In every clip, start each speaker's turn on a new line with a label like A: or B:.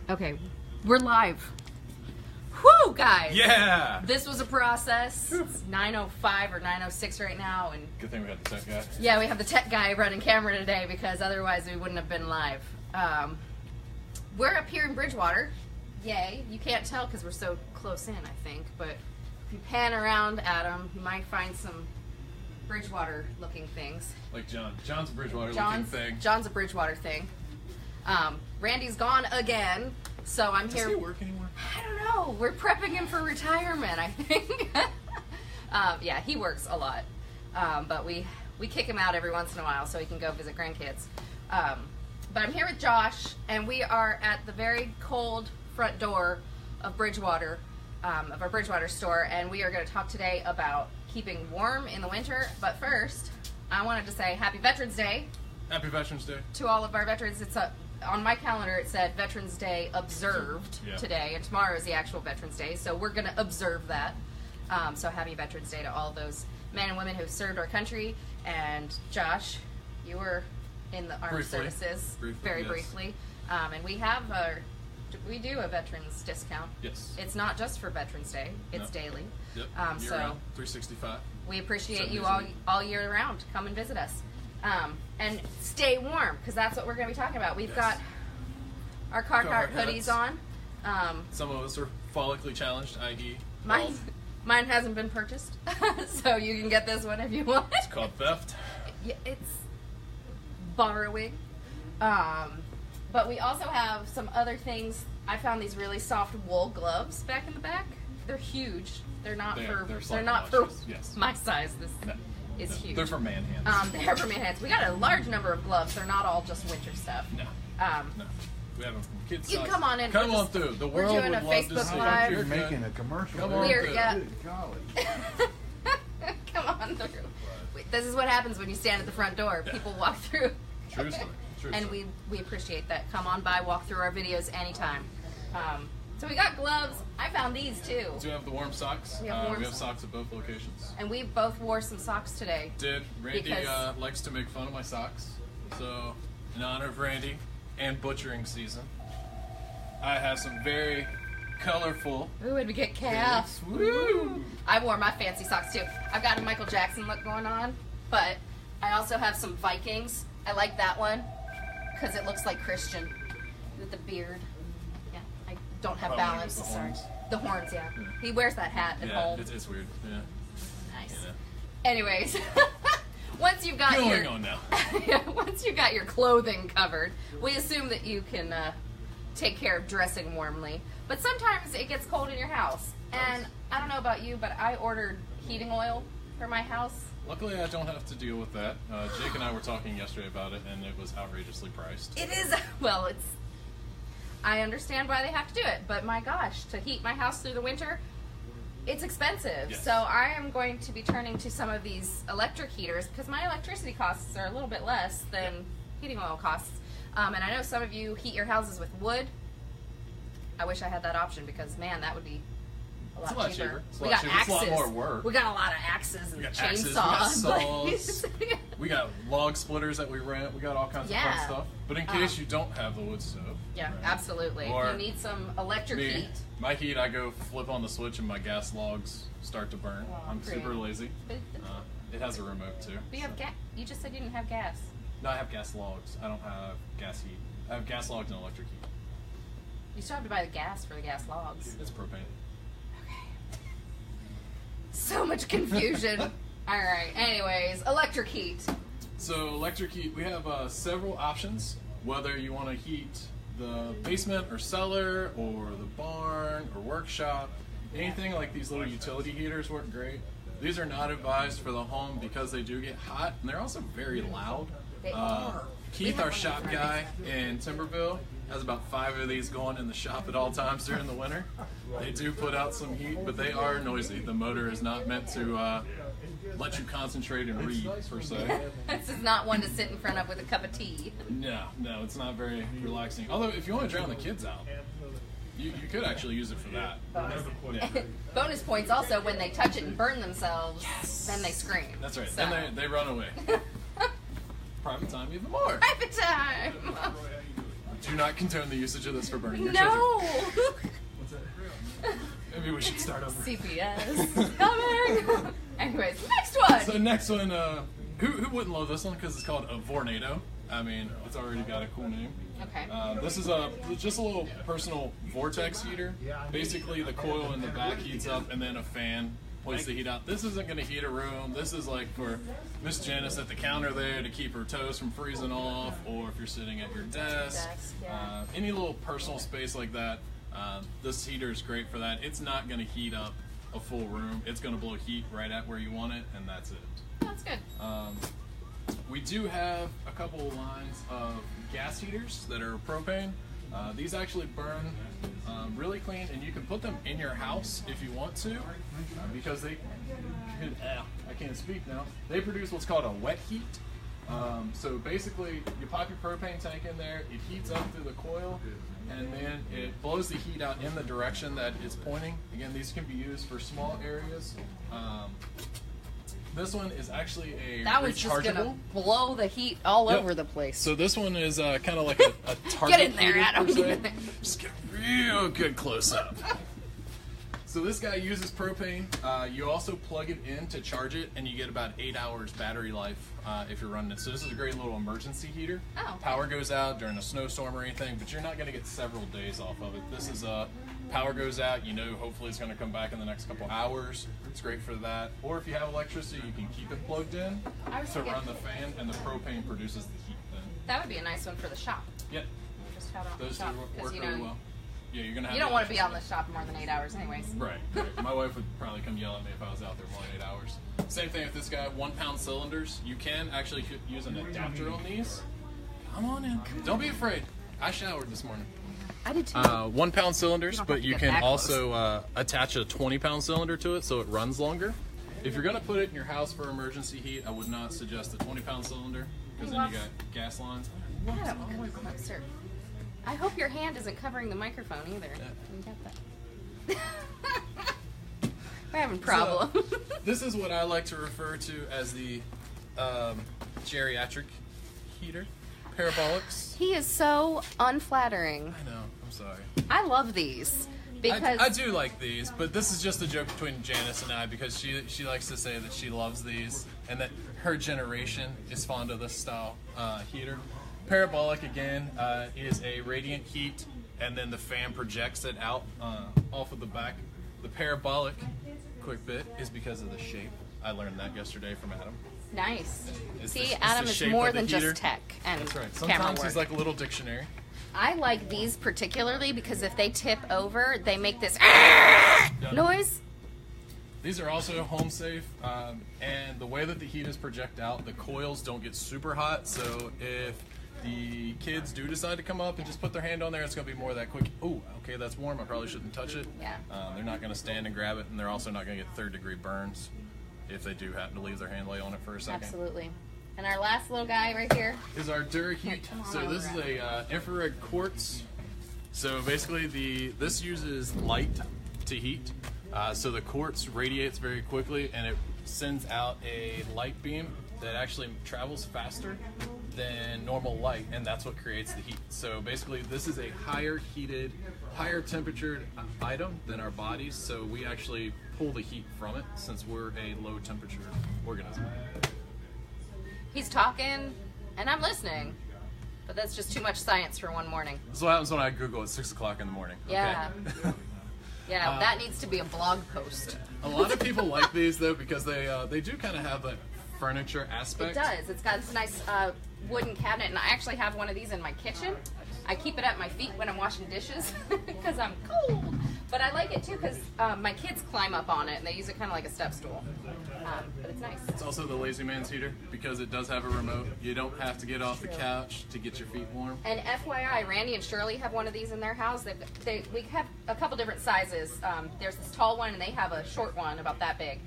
A: Okay, we're live. Whoo, guys!
B: Yeah!
A: This was a process. It's 9:05 or 9:06 right now, and
B: Good thing we had the tech guy.
A: yeah, we have the tech guy running camera today because otherwise we wouldn't have been live. We're up here in Bridgewater. Yay! You can't tell because we're so close in, I think. But if you pan around, Adam, you might find some Bridgewater-looking things.
B: Like John. John's a Bridgewater looking thing.
A: John's a Bridgewater thing. Randy's gone again, so I'm here.
B: Does he work anymore?
A: I don't know. We're prepping him for retirement, I think. Yeah, he works a lot. But we kick him out every once in a while so he can go visit grandkids. But I'm here with Josh, and we are at the very cold front door of Bridgewater, of our Bridgewater store, and we are going to talk today about keeping warm in the winter. But first, I wanted to say Happy Veterans Day
B: Happy Veterans Day.
A: to all of our veterans. It's on my calendar it said Veterans Day observed today, and tomorrow is the actual Veterans Day, so we're going to observe that. So happy Veterans Day to all those men and women who have served our country. And Josh, you were in the armed services very briefly, and we do a veterans discount.
B: Yes.
A: It's not just for Veterans Day; it's daily.
B: Yep.
A: So
B: round, 365.
A: we appreciate
B: 7
A: you
B: days a week.
A: all year round. Come and visit us. And stay warm, because that's what we're going to be talking about. We've got our Carhartt hoodies on.
B: Some of us are follically challenged, i.e.
A: Mine hasn't been purchased, so you can get this one if you want.
B: It's called theft.
A: Yeah, it's borrowing. But we also have some other things. I found these really soft wool gloves back in the back. They're huge. They're not for
B: yes.
A: my size. This is huge.
B: They're for man hands.
A: They're for man hands. We got a large number of gloves. They're not all just winter stuff.
B: No. No. We have them from kids.
A: You can come on in.
B: Come on through. The
A: we're
B: world
A: doing
B: would
A: a
B: love
A: Facebook
B: to see
A: Live.
B: you.
C: You're making a commercial.
B: Come on
A: We're
B: through.
A: yeah.
C: College.
A: Come on through. This is what happens when you stand at the front door. People walk through.
B: True story. True
A: And
B: story.
A: we appreciate that. Come on by, walk through our videos anytime. So we got gloves. I found these too.
B: Do you have the warm socks?
A: We have warm
B: socks at both locations.
A: And we both wore some socks today.
B: Randy
A: Because-
B: likes to make fun of my socks. So, in honor of Randy and butchering season, I have some very colorful.
A: Ooh, and we get calves.
B: Woo!
A: I wore my fancy socks too. I've got a Michael Jackson look going on, but I also have some Vikings. I like that one because it looks like Christian with the beard. Yeah, I don't have
B: Probably
A: balance.
B: with the
A: Sorry.
B: horns.
A: The horns, yeah. He wears that hat at
B: Yeah,
A: home.
B: it's weird. Yeah.
A: Nice.
B: Yeah.
A: Anyways, once you've got
B: Going on now.
A: once you got your clothing covered, we assume that you can take care of dressing warmly. But sometimes it gets cold in your house, and I don't know about you, but I ordered heating oil for my house.
B: Luckily, I don't have to deal with that. Jake and I were talking yesterday about it, and it was outrageously priced.
A: It is well, I understand why they have to do it, but my gosh, to heat my house through the winter, it's expensive.
B: Yes.
A: So I am going to be turning to some of these electric heaters because my electricity costs are a little bit less than heating oil costs. And I know some of you heat your houses with wood. I wish I had that option because, man, that would be a lot cheaper.
B: It's a
A: We
B: lot
A: got
B: cheaper. It's a
A: axes.
B: lot more work.
A: We got a lot of axes and
B: We got
A: chainsaws.
B: axes, we got saws. We got log splitters that we rent. We got all kinds of fun
A: Yeah.
B: stuff. But in case you don't have the wood stove.
A: Yeah,
B: right?
A: absolutely.
B: Or
A: If you need some electric
B: Me,
A: heat.
B: my heat, I go flip on the switch and my gas logs start to burn.
A: Aw,
B: I'm super
A: great.
B: lazy.
A: But
B: It has a remote too.
A: you have gas. You just said you didn't have gas.
B: No, I have gas logs. I don't have gas heat. I have gas logs and electric heat.
A: You still have to buy the gas for the gas logs.
B: It's propane.
A: Okay. So much confusion. All right. Anyways, electric heat.
B: So electric heat, we have several options. Whether you want to heat the basement or cellar or the barn or workshop, anything like these little utility heaters work great. These are not advised for the home because they do get hot and they're also very loud.
A: They are.
B: Keith, our shop guy in Timberville, has about 5 of these going in the shop at all times during the winter. They do put out some heat, but they are noisy. The motor is not meant to let you concentrate and read, per se.
A: This is not one to sit in front of with a cup of tea.
B: No, it's not very relaxing. Although, if you want to drown the kids out, you could actually use it for that. Yeah.
A: Bonus points also when they touch it and burn themselves, then they scream.
B: That's right.
A: So.
B: Then they run away. Private time even more.
A: Private time.
B: Do not condone the usage of this for burning your
A: No.
B: children. What's that? Maybe we should start over.
A: CPS coming. Anyways, next one.
B: So next one, who wouldn't love this one because it's called a Vornado. I mean, it's already got a cool name.
A: Okay.
B: This is just a little personal vortex heater. Basically, the coil in the back heats up, and then a fan plays the heat out. This isn't going to heat a room. This is like for Miss Janice at the counter there to keep her toes from freezing off, or if you're sitting at your desk. Any little personal space like that. This heater is great for that. It's not going to heat up a full room. It's going to blow heat right at where you want it, and that's it.
A: That's good.
B: We do have a couple lines of gas heaters that are propane. These actually burn really clean, and you can put them in your house if you want to, because they, I can't speak now. They produce what's called a wet heat. So basically, you pop your propane tank in there, it heats up through the coil, and then it blows the heat out in the direction that it's pointing. Again, these can be used for small areas. This one is actually a
A: That was just
B: rechargeable.
A: gonna blow the heat all over the place.
B: So this one is kind of like a target
A: Get in there,
B: heater,
A: Adam.
B: per se.
A: Get in there.
B: Just get real good close up. So this guy uses propane. You also plug it in to charge it, and you get about 8 hours battery life if you're running it. So this is a great little emergency heater.
A: Oh.
B: Power goes out during a snowstorm or anything, but you're not going to get several days off of it. This is power goes out, you know, hopefully it's going to come back in the next couple hours. It's great for that. Or if you have electricity, you can keep it plugged in to run the fan, and the propane produces the heat then.
A: That would be a nice one for the shop.
B: Yep.
A: You just have it on
B: Those
A: the
B: two
A: shop, 'cause,
B: work
A: you
B: really
A: know,
B: well. Yeah, you're gonna have.
A: You don't want to be on the shop more than 8 hours, anyways.
B: Right. My wife would probably come yell at me if I was out there more than 8 hours. Same thing with this guy. 1 pound cylinders. You can actually use an adapter on these. Come on in. Don't be afraid. I showered this morning.
A: I did too.
B: 1 pound cylinders,
A: You don't have
B: but
A: to
B: you
A: get
B: can
A: that
B: also attach a 20-pound cylinder to it so it runs longer. If you're gonna put it in your house for emergency heat, I would not suggest a 20-pound cylinder because then you got gas lines.
A: Adam, come closer. I hope your hand isn't covering the microphone either. Can you get that? We're having problems.
B: So, this is what I like to refer to as the geriatric heater. Parabolics.
A: He is so unflattering.
B: I know, I'm sorry.
A: I love these because
B: I do like these, but this is just a joke between Janice and I because she likes to say that she loves these and that her generation is fond of this style heater. Parabolic, again, is a radiant heat, and then the fan projects it out off of the back. The parabolic, quick bit, is because of the shape. I learned that yesterday from Adam.
A: nice.
B: It's
A: See,
B: the
A: Adam is
B: shape
A: more
B: of the
A: than
B: heater.
A: just tech and
B: That's right.
A: camera
B: Sometimes
A: work.
B: he's like a little dictionary.
A: I like these particularly because if they tip over, they make this noise.
B: These are also home safe, and the way that the heat is projected out, the coils don't get super hot, so if the kids do decide to come up and just put their hand on there, it's going to be more of that quick, oh, okay, that's warm, I probably shouldn't touch it.
A: Yeah.
B: They're not going to stand and grab it, and they're also not going to get third-degree burns if they do happen to leave their hand lay on it for a second.
A: Absolutely. And our last little guy right here.
B: Is our DuraHeat. So this is a infrared quartz. So basically, this uses light to heat. So the quartz radiates very quickly, and it sends out a light beam that actually travels faster than normal light, and that's what creates the heat. So basically, this is a higher heated, higher temperatured item than our bodies. So we actually pull the heat from it since we're a low temperature organism.
A: He's talking, and I'm listening. But that's just too much science for one morning.
B: This is what happens when I Google at 6 o'clock in the morning. Okay?
A: Yeah. Yeah, that needs to be a blog post.
B: A lot of people like these though because they do kind of have that furniture aspect.
A: It does. It's got this nice wooden cabinet, and I actually have one of these in my kitchen. I keep it at my feet when I'm washing dishes because I'm cold. But I like it too because my kids climb up on it, and they use it kind of like a step stool. But it's nice.
B: It's also the lazy man's heater because it does have a remote. You don't have to get off the couch to get your feet warm.
A: And FYI, Randy and Shirley have one of these in their house. We have a couple different sizes. There's this tall one, and they have a short one about that big.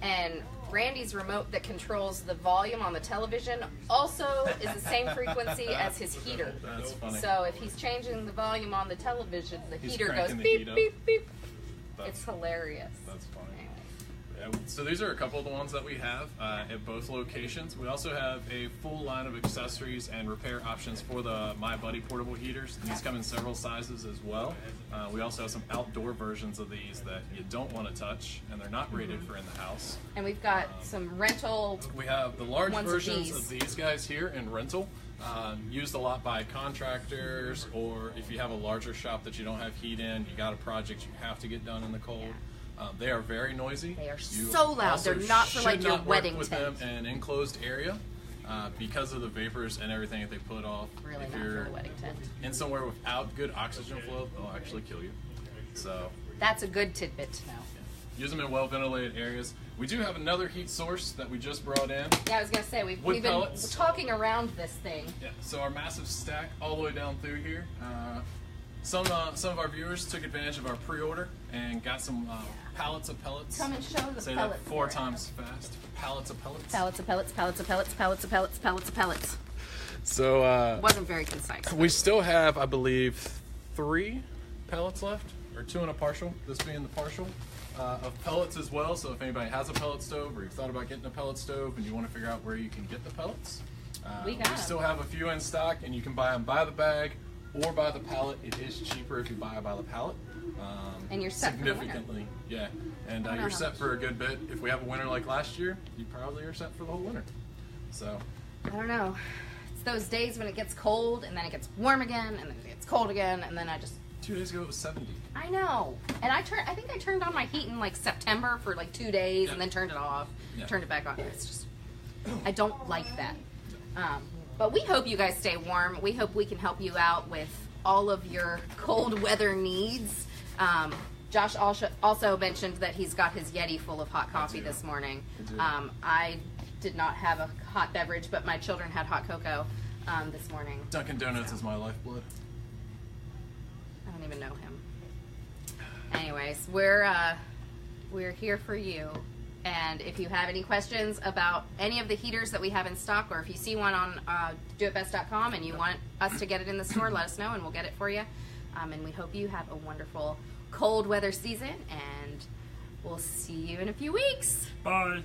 A: And Randy's remote that controls the volume on the television also is the same frequency as his heater.
B: That's funny.
A: So if he's changing the volume on the television, the
B: He's
A: heater goes
B: cranking the
A: beep,
B: heat up.
A: beep, beep.
B: That's-
A: It's hilarious.
B: That's funny.
A: Anyway.
B: So these are a couple of the ones that we have at both locations. We also have a full line of accessories and repair options for the My Buddy portable heaters. These come in several sizes as well. We also have some outdoor versions of these that you don't want to touch, and they're not rated for in the house.
A: And we've got some rental.
B: We have the large
A: ones
B: versions of these guys here in rental. Used a lot by contractors, or if you have a larger shop that you don't have heat in, you got a project you have to get done in the cold. They are very noisy.
A: They are so loud. They're not for like your wedding
B: with
A: tent.
B: them in an enclosed area because of the vapors and everything that they put off.
A: Really
B: if
A: not
B: you're
A: for the wedding tent.
B: in somewhere without good oxygen flow, they'll actually kill you. So
A: That's a good tidbit to know.
B: use them in well ventilated areas. We do have another heat source that we just brought in.
A: Yeah, I was gonna say we've been
B: pellets.
A: talking around this thing.
B: Yeah, so our massive stack all the way down through here. Some of our viewers took advantage of our pre-order and got some pallets of pellets.
A: Come and show the
B: Say
A: pellets.
B: that 4 times fast. Pallets of pellets.
A: Pallets of pellets, pallets of pellets, pallets of pellets, pellets of pellets.
B: So
A: Wasn't very concise.
B: we still have, I believe, 3 pellets left, or 2 and a partial. This being the partial. Of pellets as well, so if anybody has a pellet stove or you've thought about getting a pellet stove and you want to figure out where you can get the pellets,
A: We got 'em.
B: still have a few in stock, and you can buy them by the bag or by the pallet. It is cheaper if you buy it by the pallet.
A: And you're set for the winter.
B: significantly, yeah. And
A: I don't know
B: you're
A: how
B: set
A: much.
B: for a good bit. If we have a winter like last year, you probably are set for the whole winter. So
A: I don't know. It's those days when it gets cold and then it gets warm again and then it gets cold again and then I just
B: 2 days ago it was 70.
A: I know. And I think I turned on my heat in like September for like 2 days and then turned it off.
B: Yeah.
A: Turned it back on. It's just I don't like that. But we hope you guys stay warm. We hope we can help you out with all of your cold weather needs. Josh also mentioned that he's got his Yeti full of hot coffee this morning. I did not have a hot beverage, but my children had hot cocoa this morning.
B: Dunkin' Donuts is my lifeblood.
A: I don't even know him. Anyways, we're here for you. And if you have any questions about any of the heaters that we have in stock, or if you see one on doitbest.com and you want us to get it in the store, let us know and we'll get it for you. And we hope you have a wonderful cold weather season, and we'll see you in a few weeks.
B: Bye.